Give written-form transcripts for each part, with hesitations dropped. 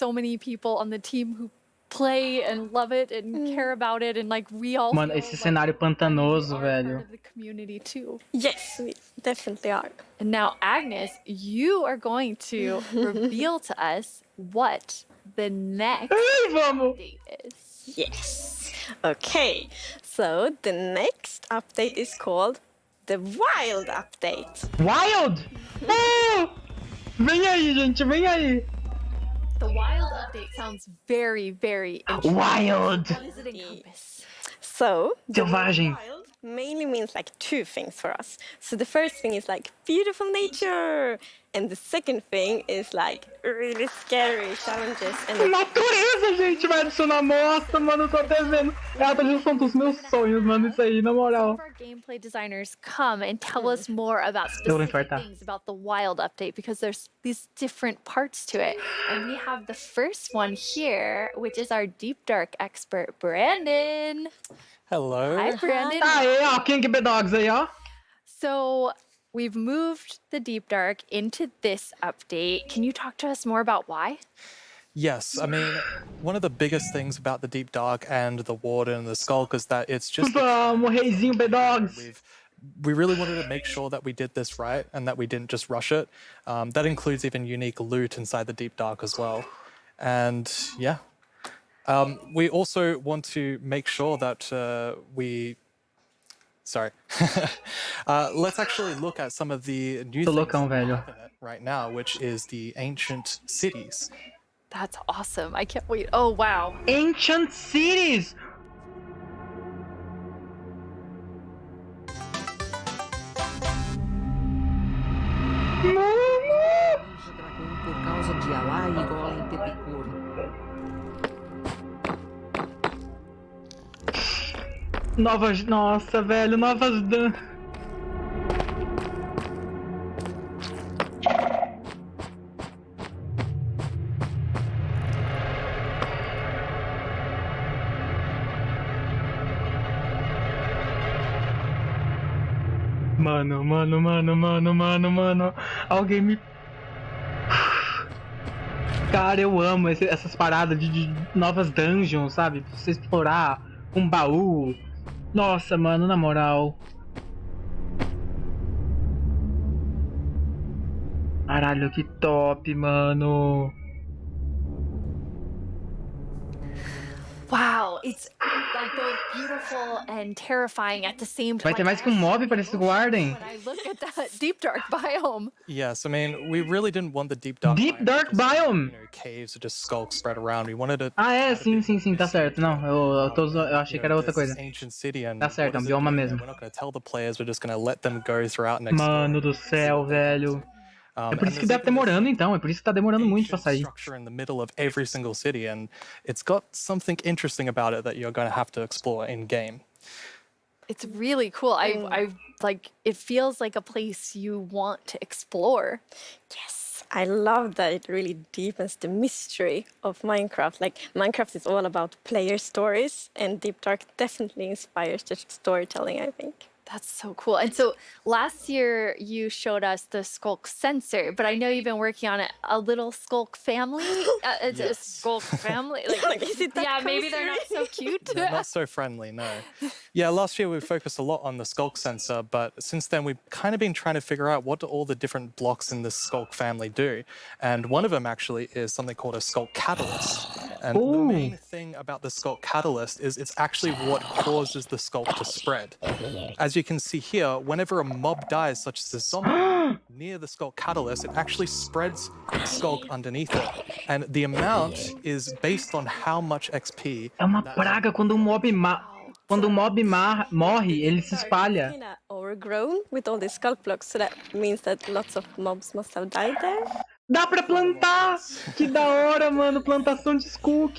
so many people on the team who play and love it and care about it, and like we all Mano, esse cenário pantanoso, velho. part of the community too. Yes, we definitely are. And now, Agnes, you are going to reveal to us what the next Vamos! update is. Yes. Okay, so the next update is called the Wild Update. Wild! Oh! Vem aí, gente, vem aí! The wild update sounds very, very interesting. Wild! What does it encompass? So, the Selvagem. wild mainly means like two things for us. So the first thing is like beautiful nature, and the second thing is like really scary challenges and Natureza, gente, vai adicionar. Nossa, mano, eu tô até vendo. É a atualização dos meus sonhos, mano, isso aí, na moral. Our gameplay designers come and tell us more about specific things about the wild update, because there's these different parts to it. And we have the first one here, which is our deep dark expert, Brandon. Hello. Hi, Brandon. Aê, ó, King Bedogs aí, ó. So we've moved the deep dark into this update. Can you talk to us more about why? Yes, I mean, one of the biggest things about the Deep Dark and the Warden and the Skulk is that it's just... Vamos, reizinho Bedogs. We really wanted to make sure that we did this right and that we didn't just rush it. That includes even unique loot inside the Deep Dark as well. And yeah. We also want to make sure that let's actually look at some of the new things loucão, velho. right now, which is the ancient cities. That's awesome. I can't wait. Oh, wow. Ancient cities! Por causa de Alá e Golem Pepicur. Nossa, velho, novas dan... Mano. Alguém me... Cara, eu amo essas paradas de novas dungeons, sabe? Pra você explorar um baú. Nossa, mano, na moral. Caralho, que top, mano. Wow, it's like both beautiful and terrifying at the same time. Vai ter mais que um mob para esse Guardian. When I look at that deep dark biome. Yes, I mean, we really didn't want the Deep Dark Biome? You know, caves or just skulks spread around. We wanted to... Ah, é, sim, tá certo. Não, eu achei que era outra coisa. Ancient city and Tá certo, é um bioma mesmo. We're not going to tell the players, we're just going to let them go throughout and Mano do céu, velho. É por isso que deve demorando, então. É por isso que tá demorando muito pra sair. Structure in the middle of every single city, and it's got something interesting about it that you're going to have to explore in game. It's really cool. I like, it feels like a place you want to explore. yes, I love that it really deepens the mystery of Minecraft. Like, Minecraft is all about player stories, and Deep Dark definitely inspires the storytelling, I think. That's so cool. And so last year you showed us the Skulk sensor, but I know you've been working on a little Skulk family. It's a Skulk family. Like, Is it that yeah, maybe they're not cozy? so cute. They're not so friendly, no. Yeah, last year we focused a lot on the Skulk sensor, but since then we've kind of been trying to figure out what do all the different blocks in the Skulk family do. And one of them actually is something called a Skulk catalyst. And the main thing about the Skulk catalyst is it's actually what causes the Skulk to spread. As you can see here, whenever a mob dies, such as a zombie, near the Skulk catalyst, it actually spreads Skulk underneath it. And the amount is based on how much XP. É uma praga quando um mob morre, ele se espalha. Kinda overgrown with all these Skulk blocks, so that means that lots of mobs must have died there. Dá pra plantar! Que da hora, mano, plantação de Skulk.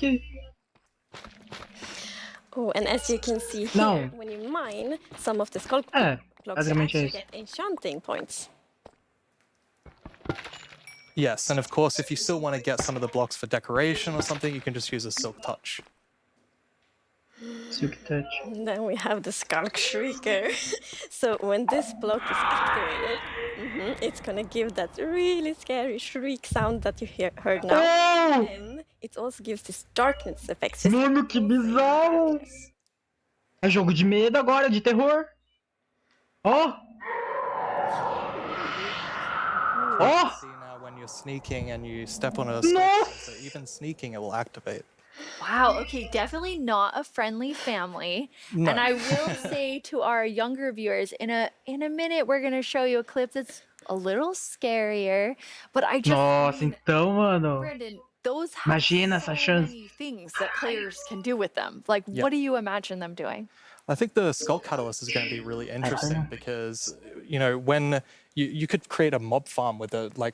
Oh, and as you can see here, when you mine some of the Skulk blocks, you basicamente é actually isso. get enchanting points. Yes, and of course, if you still want to get some of the blocks for decoration or something, you can just use a Silk Touch. Silk Touch. And then we have the Skulk Shrieker. So when this block is activated, it's gonna give that really scary shriek sound that you heard now. Oh! And it also gives this darkness effect. Mano, que bizarro! É jogo de medo agora, de terror. Ó! Ó! See now when you're sneaking and you step on a Nossa! sculk sensor, even sneaking it will activate. Wow, okay, definitely not a friendly family. No. And I will say to our younger viewers, in a minute we're gonna show you a clip that's a little scarier, but I just Nossa, então, mano. Brandon, those have Imagina essa so chance. many things that players can do with them. Like, Yeah. what do you imagine them doing? I think the Skulk Catalyst is going to be really interesting because, you know, when you could create a mob farm with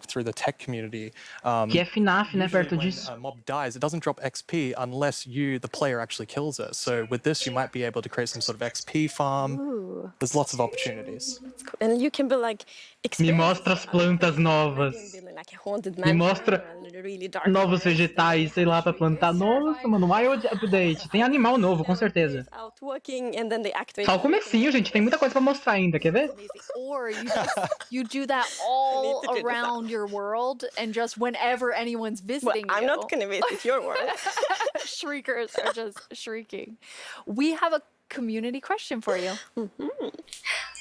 through the tech community. Que é FNAF, né, Usually perto when disso. a mob dies, it doesn't drop XP unless you, the player, actually kills it. So with this, you might be able to create some sort of XP farm. Ooh. There's lots of opportunities. And you can build like Me mostra as plantas novas. Like a haunted Me mansion mostra or a really dark novos vegetais, sei lá, pra plantar. Nossa, mano, wild update. Tem animal novo, com certeza. out walking and then they activate. Só o comecinho, gente. Tem muita coisa pra mostrar ainda, quer ver? Or you do that all to do this around your world, and just whenever anyone's Well, visiting I'm you, not gonna visit your world. shriekers are just shrieking. We have a community question for you.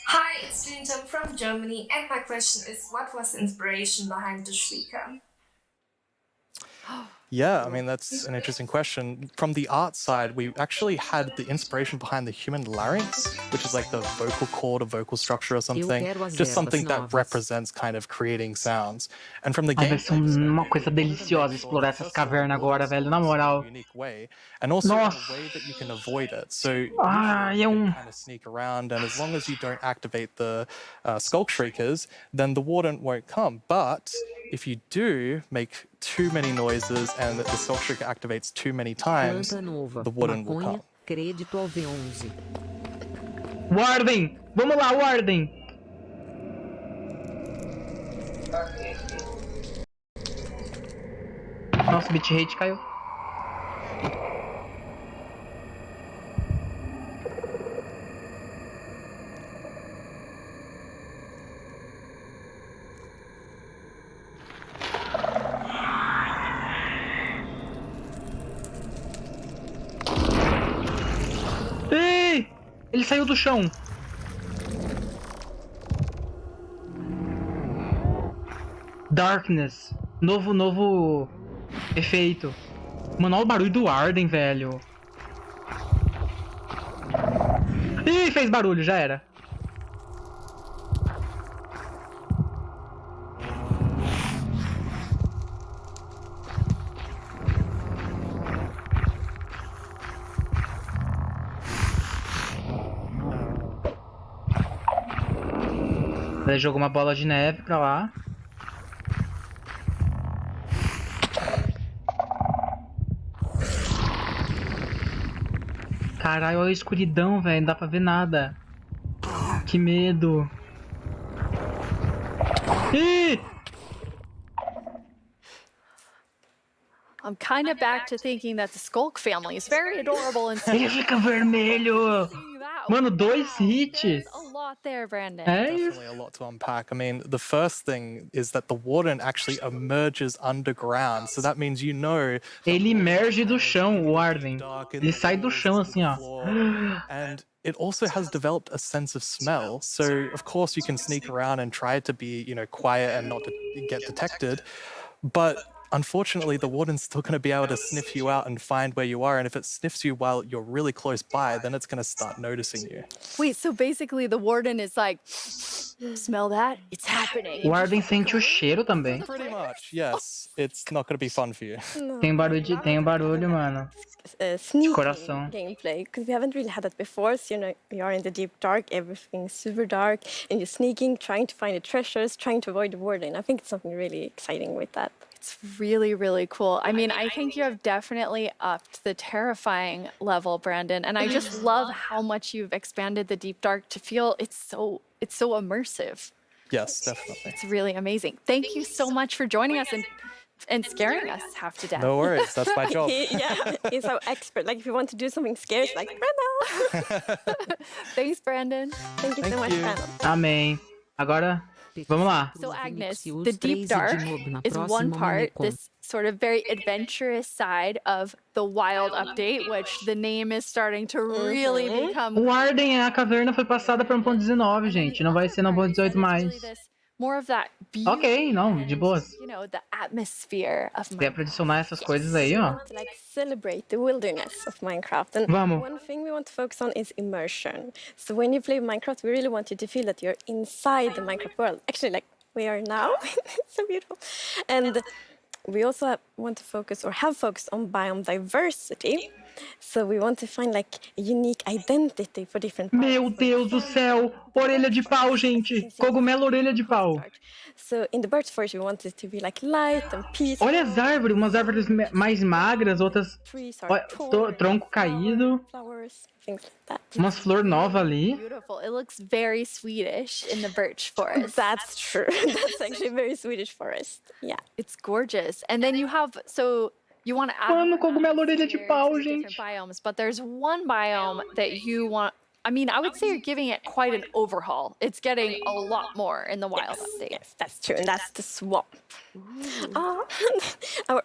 Hi, it's Linton from Germany, and my question is, what was the inspiration behind the Shrieker? Yeah, I mean, that's an interesting question. From the art side, we actually had the inspiration behind the human larynx, which is like the vocal cord or vocal structure or something. quero as Just something ervas that novas. represents kind of creating sounds. And from the Ai, vai gameplay ser uma coisa deliciosa explorar essas cavernas agora, velho, na moral. unique way, and also in Nossa. a way that you can avoid it. So Ai, you é can um... kind of sneak around, and as long as you don't activate the Skulk Shriekers, then the warden won't come. But if you do make too many noises and the Skulk Shrieker activates too many times, Planta nova. the warden will Maconha, come. crédito ao V11. Warden! Vamos lá, Warden! Nossa, o bitrate caiu. Ei! Ele saiu do chão. Darkness. Novo efeito. Mano, olha o barulho do Arden, velho. Ih, fez barulho, já era. Ele jogou uma bola de neve pra lá. Caralho, olha a escuridão, velho. Não dá pra ver nada. Que medo. Ih! I'm kind of back to thinking that the Skulk family is very adorable and Ele fica vermelho. seeing that. Mano, dois Wow, hits. there's a lot there, Brandon. É isso. Definitely a lot to unpack. I mean, the first thing is that the warden actually emerges underground, so that means you know Ele emerge do chão, o Arden. dark in Ele the sai do walls, chão in assim, the ó. floor. And it also has developed a sense of smell. So of course you can sneak around and try to be, you know, quiet and not to get detected, but unfortunately the warden's still going to be able to sniff you out and find where you are. And if it sniffs you while you're really close by, then it's going to start noticing you. Wait, so basically the warden is like, smell that? It's happening. O Arden sente o cheiro também. Pretty much, yes. It's not going to be fun for you. Tem um barulho, mano. Sneaking coração. gameplay, because we haven't really had that before. So, you know, you are in the deep dark, everything's super dark, and you're sneaking, trying to find the treasures, trying to avoid the warden. I think it's something really exciting with that. It's really, really cool. I mean, I think you have definitely upped the terrifying level, Brandon. And I just love how much you've expanded the deep dark to feel it's so immersive. Yes, definitely. It's really amazing. Thank you so much for joining us and scaring us half to death. No worries, that's my job. He's our expert. Like, if you want to do something scary, it's like, Brenda. Thanks, Brandon. Thank you so Thank much, you. Brandon. Amém. Agora Vamos lá. So Agnes, Nexius the deep 3 e dark de novo na is one próxima part, Manicom. this sort of very adventurous side of the wild update, which the name is starting to really become. O Arden, a caverna foi passada para 1.19, gente. Não vai ser no 1.18 mais. More of that beauty Ok, não, de and, boas. you know, the atmosphere of Se é pra Minecraft. adicionar essas coisas aí, ó. To like celebrate the wilderness of Minecraft. And Vamos. one thing we want to focus on is immersion. So when you play Minecraft, we really want you to feel that you're inside the Minecraft world. Actually, like we are now. So beautiful. And we also want to focus or have focused on biome diversity. So we want to find like a unique identity for different Meu biomes. Deus do céu! Orelha de pau, gente! Cogumelo orelha de pau. So in the birch forest, we want it to be like light and peaceful. Olha as árvores, umas árvores mais magras, outras Trees Olha, are tall, tronco caído, flowers, things like that. umas flor nova ali. Beautiful. It looks very Swedish in the birch forest. That's true. That's actually very Swedish forest. Yeah. It's gorgeous. And then you have, so you want to add Mano, more cogumelo maps orelha de here pau, to the different gente. biomes, but there's one biome that you want. I mean, I would say you're giving it quite an overhaul. It's getting a lot more in the wild update. Yes, that's true. And that's the swamp. Oh,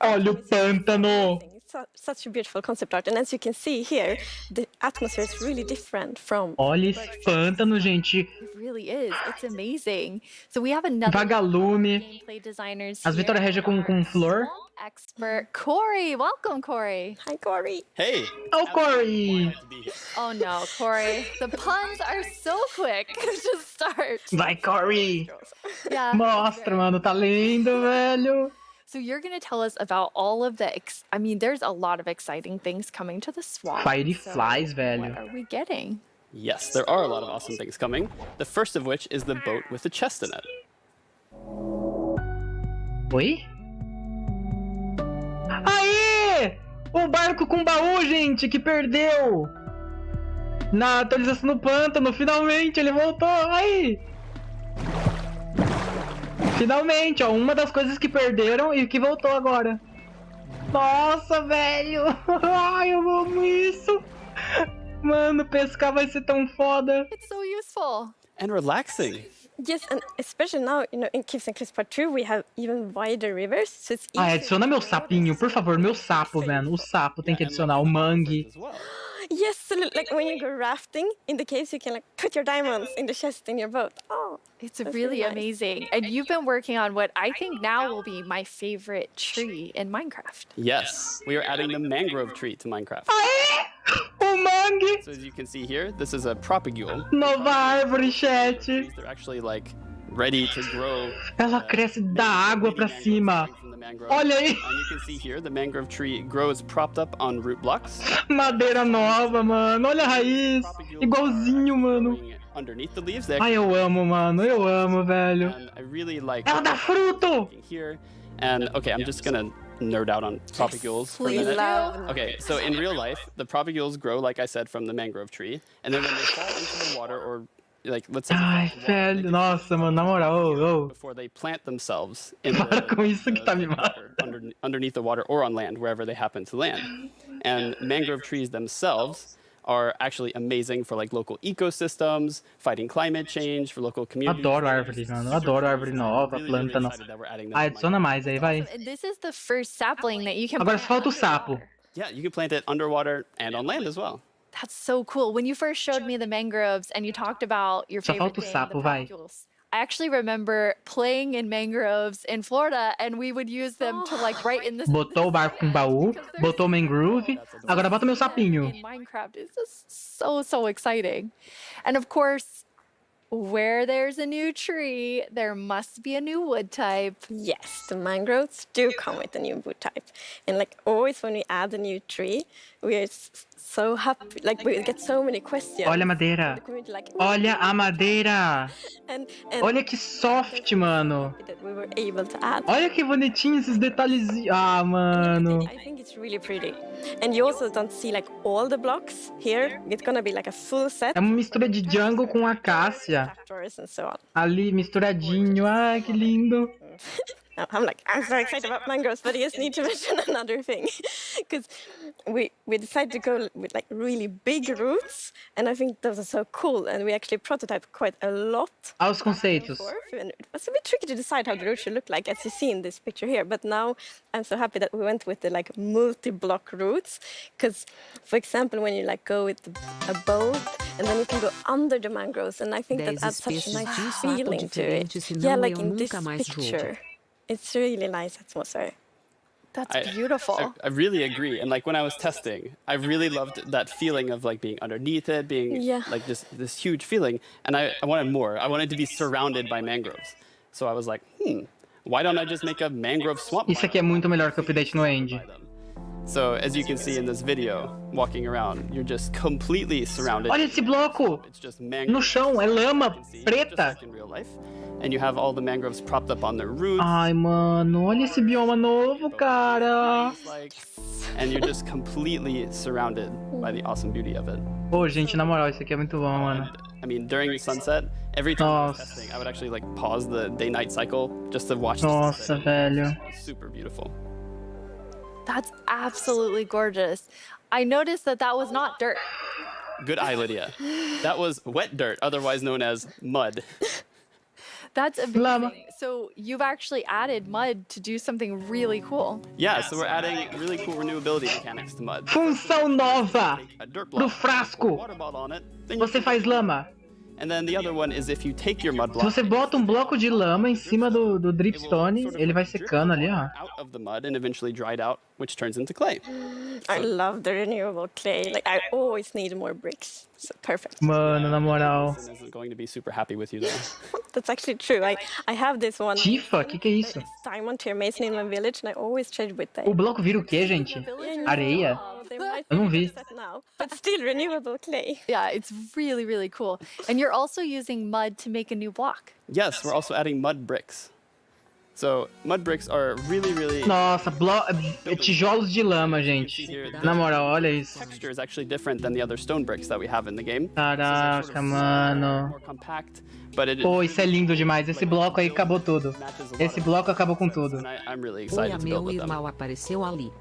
Olha o pântano. Such a beautiful concept art. And as you can see here, the atmosphere is really different from. Olha esse pântano, gente. It really is. It's amazing. So we have another Vagalume. gameplay designers As here. Vitória Regia com flor. Swamp expert Corey. Welcome, Corey. Hi, Corey. Hey! Oh, Corey! Glad to be here. Oh no, Corey. The puns are so quick to start. Vai, Corey! Yeah. Mostra, mano, tá lindo, velho. So you're going to tell us about all of the, I mean, there's a lot of exciting things coming to the swamp. Fireflies, So velho. what are we getting? Yes, there are a lot of awesome things coming. The first of which is the boat with the chest in it. Oi? Aê! O barco com baú, gente, que perdeu! Na atualização no pântano, finalmente ele voltou! Aí! Finalmente, ó, uma das coisas que perderam e que voltou agora. Nossa, velho! Ai, eu amo isso! Mano, pescar vai ser tão foda! It's so useful. And relaxing. Yes, and especially now, you know, in Caves and Cliffs Part 2, we have even wider rivers, so it's Ai, easier adiciona meu to sapinho, por favor, meu sapo, velho. O sapo tem que adicionar, o mangue. As well. Yes, so like when you go rafting in the caves, you can like put your diamonds in the chest in your boat. Oh, It's That's really really nice. amazing. And you've been working on what I think now will be my favorite tree in Minecraft. Yes, we are adding the mangrove tree to Minecraft. Aê! O mangue! So as you can see here, this is a propagule. Nova árvore, chat. They're actually like ready to grow. Ela cresce da água pra cima. Olha aí, And you can see here, the mangrove tree grows propped up on root blocks. madeira nova, mano. Olha a raiz. Igualzinho, mano. Growing underneath the leaves. They Ai, eu amo, mano. Eu amo, velho. and I really like Ela dá fruto! here. And okay, I'm just gonna nerd out on propagules for a Please minute. love. Okay, so in real life, the propagules grow, like I said, from the mangrove tree, and then when they fall into the water, or like let's say they fall Ai, into water, they velho. can Nossa, mano. Na moral, ô, ô. before they plant themselves in Para com isso que tá me water, underneath the water or on land, wherever they happen to land. And mangrove trees themselves are actually amazing for like local ecosystems, fighting climate change, for local communities. Adoro árvore, mano. Adoro árvore nova, Really, planta really nova. excited that we're adding them Ai, to adiciona mais aí, vai. And this is the first sapling that you can Agora plant só falta o sapo. underwater. Yeah, you can plant it underwater and on land as well. That's so cool. When you first showed me the mangroves and you talked about your Só favorite falta o thing, sapo, the vai. papules, I actually remember playing in mangroves in Florida and we would use them to like write in the Botou o barco com baú, botou o mangrove. Agora bota meu sapinho. in Minecraft is just so exciting. And of course, where there's a new tree, there must be a new wood type. yes, the mangroves do come with a new wood type. And like always when we add a new tree, we are so happy. Like we get so many questions. Olha a madeira. The community like, Olha a madeira. and Olha que soft, mano. that we were able to add. Olha que bonitinho esses detalhezinhos. Ah, mano. I think it's really pretty. And you also don't see like all the blocks here. It's gonna be like a full set. É uma mistura de jungle com acácia. Trapdoors and so on. Ali, misturadinho. Ai, que lindo. I'm so excited about mangroves, but I just need to mention another thing. Because we decided to go with like really big roots, and I think those are so cool. And we actually prototyped quite a lot. Aos conceitos. And it was a bit tricky to decide how the root should look like, as you see in this picture here. But now I'm so happy that we went with the like multi-block roots. Because, for example, when you like go with a boat, and then you can go under the mangroves, and I think that 10 adds such a espécies nice de inseto feeling to it. diferentes, senão Yeah, like eu in this nunca mais picture. volto. It's really nice atmosphere. That's beautiful. I really agree. And like when I was testing, I really loved that feeling of like being underneath it, being like this huge feeling. And I wanted more. I wanted to be surrounded by mangroves. So I was like, why don't I just make a mangrove swamp? Isso aqui é muito melhor que o update no End. So as you can see in this video, walking around, you're just completely surrounded. Olha esse bloco! It's just No chão, é lama preta. in real life. And you have all the mangroves propped up on their roots. Ai, mano, olha esse bioma novo, cara. And you're just completely surrounded by the awesome beauty of it. Pô, gente, na moral, isso aqui é muito bom, mano. I mean, during sunset, every time I was Nossa. testing, I would actually like pause the day-night cycle just to watch the Nossa, sunset. velho. It was super beautiful. That's absolutely gorgeous. I noticed that was not dirt. Good eye, Lydia. That was wet dirt, otherwise known as mud. That's Lama. amazing. So you've actually added mud to do something really cool. Yeah, so we're adding really cool renewability mechanics to mud. Função nova A dirt pro block, frasco. water bottle on it, then you Você faz lama. And then the other one is if you take your mud Se block, você bota um bloco de lama em cima do dripstone, ele vai secando ali, ó. out of the mud and eventually dried out, which turns into clay. I love the renewable clay. Like I always need more bricks. So perfect. Mano, na moral. This isn't going to be super happy with you though. That's actually true. I have this one Tifa? Que é isso? diamond tier mason in my village, and I always trade with them. O bloco vira o quê, gente? Areia? They might Eu não be vi. upset now, but still renewable clay. Yeah, it's really, really cool. And you're also using mud to make a new block. Yes, we're also adding mud bricks. So mud bricks are really Nossa, tijolos de lama, gente. Na moral, olha isso. texture is actually different than the other stone bricks that we have in the game. Caraca, mano. More compact, but it Pô, isso é lindo demais. Esse bloco aí acabou tudo. Esse bloco acabou com tudo. and I'm really Oi, excited a to meu build with them. irmão apareceu ali.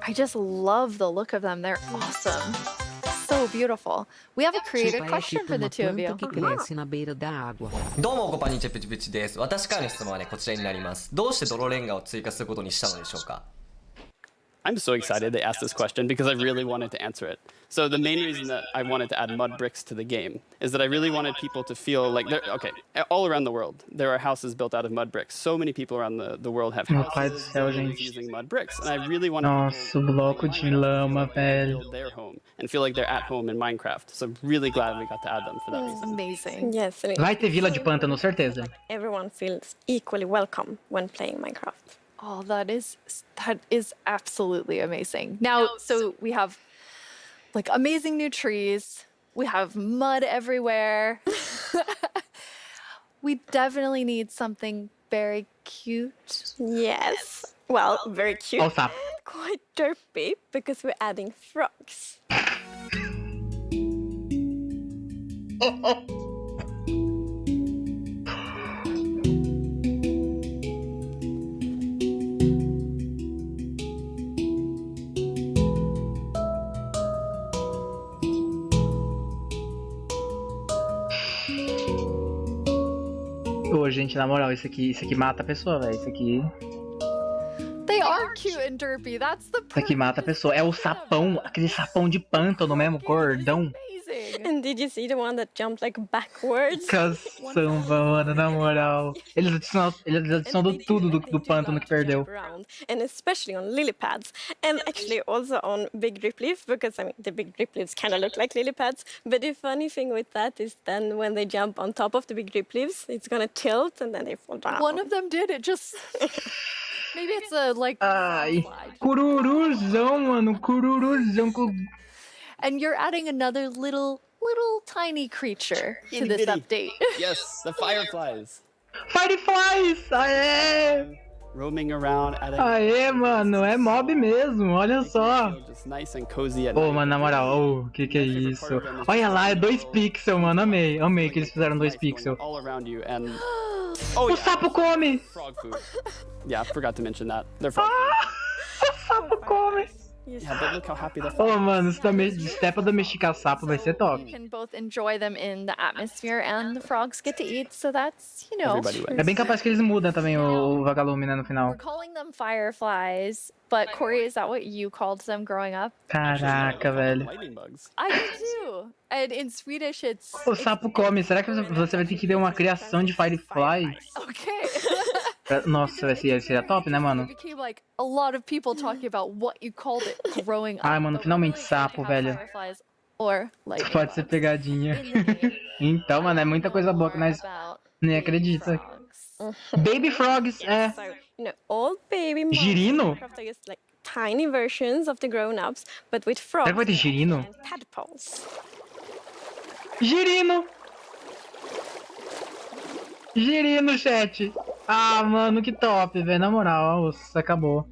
I just love the look of them. They're awesome. So beautiful. We have a creator Tipo, é question tipo for the uma two of you. planta que cresce na beira da água. どうもこんにちはプチプチです。私からの質問はねこちらになります。どうして泥レンガを追加することにしたのでしょうか。 I'm so excited they asked this question because I really wanted to answer it. So the main reason that I wanted to add mud bricks to the game is that I really wanted people to feel like they're okay. All around the world, there are houses built out of mud bricks. So many people around the world have Meu pai do houses céu, built gente. using mud bricks, and I really wanted Nossa, o bloco de lama, velho. build their home and feel like they're at home in Minecraft. So I'm really glad we got to add them for that reason. Amazing. Yes, and Vai ter vila de pântano, certeza. everyone feels equally welcome when playing Minecraft. Oh, that is absolutely amazing. Now, so we have like amazing new trees. We have mud everywhere. We definitely need something very cute. Yes. Well, very cute. Ó o sapo. Quite derpy because we're adding frogs. Ô, gente, na moral, isso aqui mata a pessoa, velho. Isso They are cute and derpy. That's the aqui mata a pessoa. É o sapão, aquele sapão de pântano mesmo, gordão. amazing. And did you see the one that jumped like backwards? Caçamba, mano, na moral. Eles adicionam tudo do pântano que perdeu. Around, and especially on lily pads, and actually also on big drip leaf, because I mean the big drip leaves kind of look like lily pads. But the funny thing with that is then when they jump on top of the big drip leaves, it's gonna tilt and then they fall down. One of them did. It just maybe it's a like. Ai, slide. cururuzão, mano, cururuzão. And you're adding another little tiny creature to Itty this bitty. update. Yes, the fireflies Fireflies! Aê! roaming around, adding Aê, mano, é mob mesmo, olha só. just nice and cozy at Ô, night. mano, na moral, ô, que é isso? Olha lá, é 2 pixels, mano, amei que eles fizeram 2 pixels. All around you, and Oh, O yeah. sapo come! Frog food. Yeah, I forgot to mention that. They're frog food. O sapo come! Yeah, but look how happy they're. Ô, mano, se der pra domesticar sapo, vai ser You top. can both enjoy them in the atmosphere and the frogs get to eat, so that's, you know. Everybody wins. É bem capaz que eles mudam também o vagalume, né, no We're final. calling them fireflies, but Corey, is that what you called them growing up? Caraca, velho. Lightning bugs. I do too. And in Swedish, it's O sapo come. Será que você vai ter que ter uma criação de firefly? okay. Nossa, seria top, né, It mano? became like a lot of people talking about what you called it growing up. Ai, mano, but finalmente we're really sapo, going to have velho. fireflies or lightning Pode ser bugs pegadinha. in the game. Então, mano, é muita coisa boa que nós About nem baby acredita. frogs. Baby frogs, é. So, you know, all baby monsters Girino? in Minecraft are just like tiny versions of the grown-ups, but with frogs Será que vai ter girino? and tadpoles. Girino! Girino, chat! Ah, mano, que top, velho. Na moral, nossa, acabou.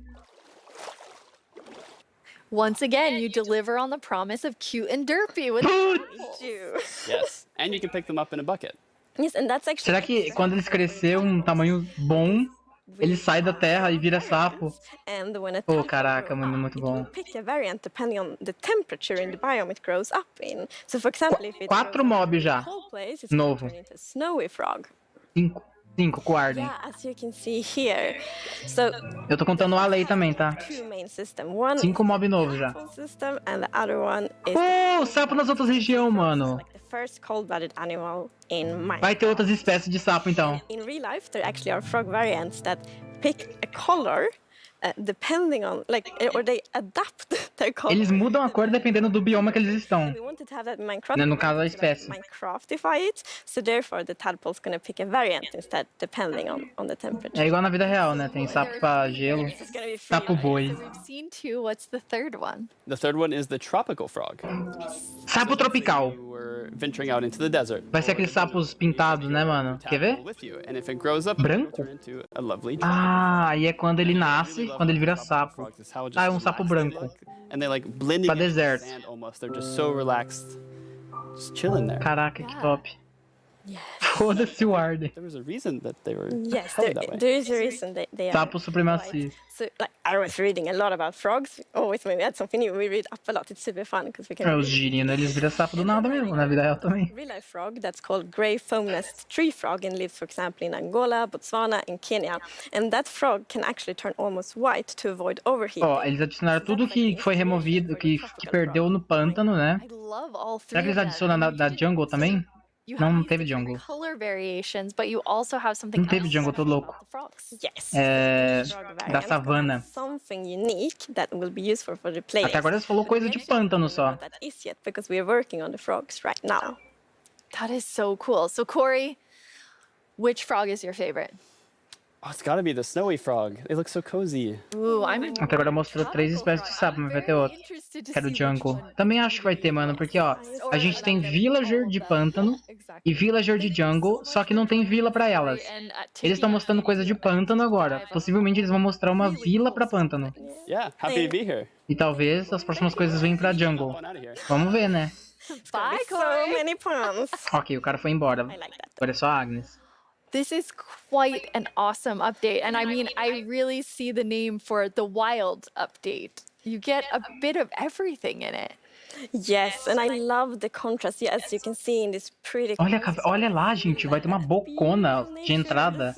Once again, you deliver on the promise of cute and derpy with Putz! Do. Yes, and you can pick them up in a bucket. Yes, and that's actually Será que quando eles crescer um tamanho bom, ele sai da terra e vira sapo? And when a Pô, tadpole caraca, grows mano, up, muito it will bom. pick a variant depending on the temperature in the biome it grows up in. So, for example, if it grows 4 up mobs in a já. cold place, it's Novo. going to turn into a snowy frog. 5 guardem. Yeah, as you can see here. So, Eu tô contando a lei também, tá? two main systems. One 5 mob novos já. is the system, and the other one is Oh, sapo nas outras regiões, mano. like the first cold-blooded animal in Minecraft. Vai ter outras espécies de sapo, então. In real life, there actually are frog variants that pick a color depending on, like, or they adapt their color. Eles mudam a cor dependendo do bioma que eles estão. We wanted to have that in Minecraft. Né, no caso, a we wanted to, like, espécie. Minecraftify it, so therefore the tadpole's gonna pick a variant instead, depending on the temperature. É igual na vida real, né? Tem sapo pra gelo, It's gonna be free. sapo boi. So we've seen two. What's the third one? The third one is the tropical frog. Sapo tropical. You were venturing out into the desert. Vai ser aqueles sapos pintados, né, mano? Quer ver? With you, and if it grows up, Branco? it'll turn into a lovely Ah, aí é quando ele nasce, quando ele vira sapo. frogs. Is how just Ah, é um sapo relaxed they branco. look, and they like blending Pra into the deserto. sand almost. They're just so relaxed, just chilling there. Caraca, que top. Foda-se o Arden. There was a reason that they were Yes, colored that way. there is a reason they are. Sapo supremacista. So, like, I was reading a lot about frogs. Always when we had something new, we read up a lot. It's super fun because we can. É, os girinos, eles viram sapo do nada mesmo, na vida real também. Real life frog that's called grey foam-nest tree frog and lives, for example, in Angola, Botswana, and Kenya. And that frog can actually turn almost white to avoid overheating. Ó, eles adicionaram tudo que foi removido, que perdeu no pântano, né? I love all three. Será que eles of them. adicionam da jungle também? You Não, have não these teve different jungle. color variations, but you also have something Não teve else jungle, tô louco. about the frogs. Yes. É, Frog da variant savana. has something unique that will be useful for the players. Até agora você falou coisa de pântano só. What that is yet because we are working on the frogs right now. That is so cool. So Corey, which frog is your favorite? Oh, it's gotta be the snowy frog. They look so cozy. Ooh, I'm Até agora mostrou 3 espécies de sapo, mas vai ter outro. Que é do jungle. Também acho que vai ter, mano, porque ó, a gente tem villager de pântano e villager de jungle, só que não tem vila pra elas. Eles estão mostrando coisa de pântano agora. Possivelmente eles vão mostrar uma vila pra pântano. Yeah, happy to be here. E talvez as próximas coisas venham pra jungle. On out of here. Vamos ver, né? Bye, So Corey. many puns. Ok, o cara foi embora. I like that. Agora é só a Agnes. This is quite an awesome update. And I mean, I really see the name for the wild update. You get a bit of everything in it. Yes, and I love the contrast. Yeah, as you can see in this pretty. Olha lá, gente, vai ter uma bocona de entrada.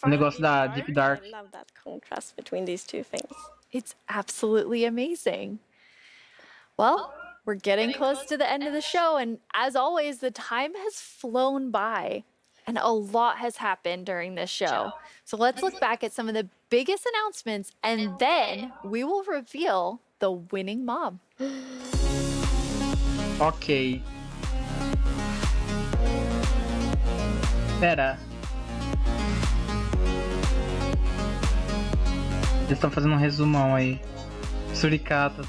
O negócio da Deep Dark. I love that contrast between these two things. It's absolutely amazing. Well, we're getting close to the end of the show. And as always, the time has flown by. And a lot has happened during this show. So let's look back at some of the biggest announcements and then we will reveal the winning mob. Ok. Pera. Eles estão fazendo um resumão aí. Suricato.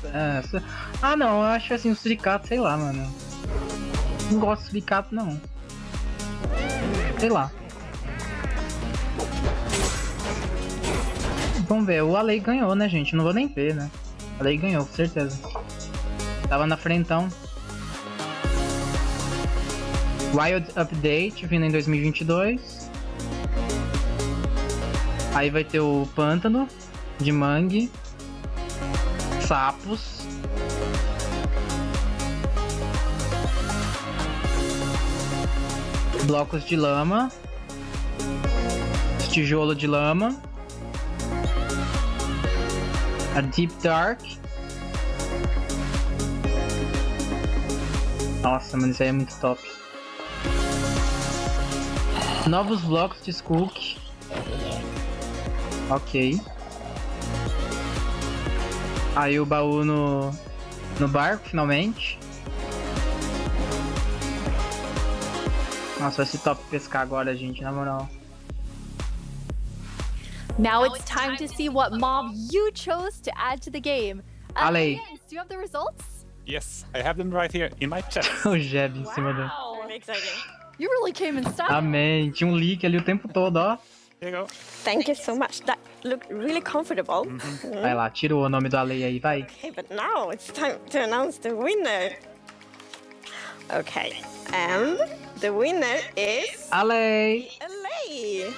Ah, não, eu acho assim, o suricato, sei lá, mano. Não gosto de suricato, não. Sei lá. Vamos ver, o Alei ganhou, né, gente? Não vou nem ver, né? O Alei ganhou, com certeza. Tava na frentão. Wild Update, vindo em 2022. Aí vai ter o pântano de mangue, sapos, blocos de lama, tijolo de lama, a Deep Dark. Nossa, mano, isso aí é muito top. Novos blocos de Skook. Ok. Aí o baú no barco, finalmente. Nossa, vai ser top pescar agora, gente, na moral. Now it's time to see what mob you chose to add to the game. Ale. Jens, do you have the results? Yes, I have them right here in my chat. O Jeb em cima do... Very exciting. You really came in style. Amém. Tinha um leak ali o tempo todo, ó. Here you go. Thank you so much. That looked really comfortable. Vai lá, tira o nome do Ale aí, vai. Okay, but now it's time to announce the winner. Okay, and the winner is Ale! LA.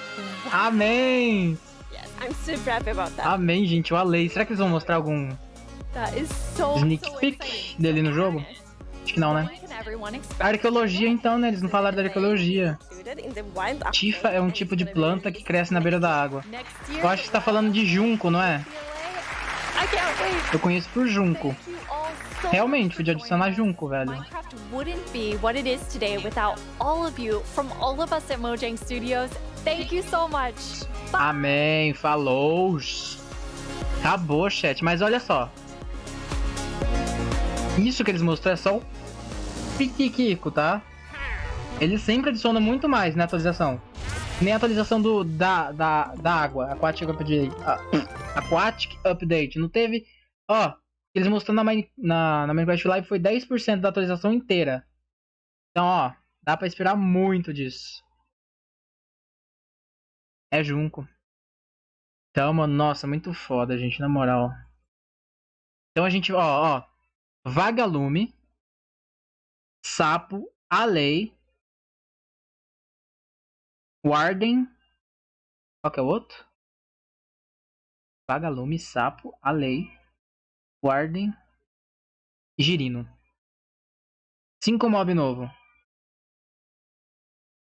Amém! Yes, I'm super happy about that. Amém, gente, o Ale. Será que eles vão mostrar algum That is so sneak peek exciting. dele no jogo? Acho que não, né? What can everyone expect? Arqueologia, então, né? Eles não falaram da arqueologia. Included in the wild Tifa é um tipo de planta que cresce na beira da água. Next year, Eu acho que você tá falando de junco, não é? I can't wait. Eu conheço por junco. Thank you all so Realmente, much for podia adicionar joining us. junco, velho. Minecraft wouldn't be what it is today without all of you from all of us at Mojang Studios. Thank you so much. Bye. Amém, falou. Acabou, chat. Mas olha só. Isso que eles mostraram é só o pitiquico, tá? Eles sempre adicionam muito mais na atualização. Nem a atualização da água, Aquatic Update. Aquatic Update. Não teve... Ó, eles mostrando na Minecraft Live foi 10% da atualização inteira. Então, ó, dá pra esperar muito disso. É junco. Então, mano, nossa, muito foda, gente, na moral. Então a gente, ó, Vagalume, Sapo, Alei, Warden, qual que é o outro? Vagalume, Sapo, Alei, Warden e Girino. 5 mob novo.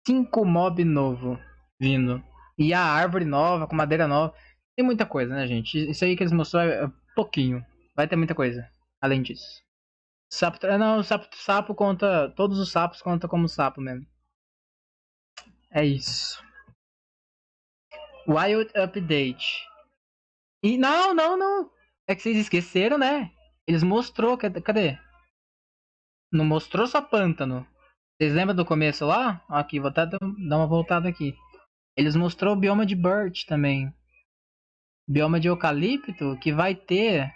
5 mob novo vindo. E a árvore nova, com madeira nova. Tem muita coisa, né, gente? Isso aí que eles mostraram é pouquinho. Vai ter muita coisa, além disso. Sapo, não, sapo conta. Todos os sapos contam como sapo mesmo. É isso. Wild Update. E não. É que vocês esqueceram, né? Eles mostrou. Cadê? Não mostrou só pântano. Vocês lembram do começo lá? Aqui, vou até dar uma voltada aqui. Eles mostrou o bioma de birch também. Bioma de eucalipto que vai ter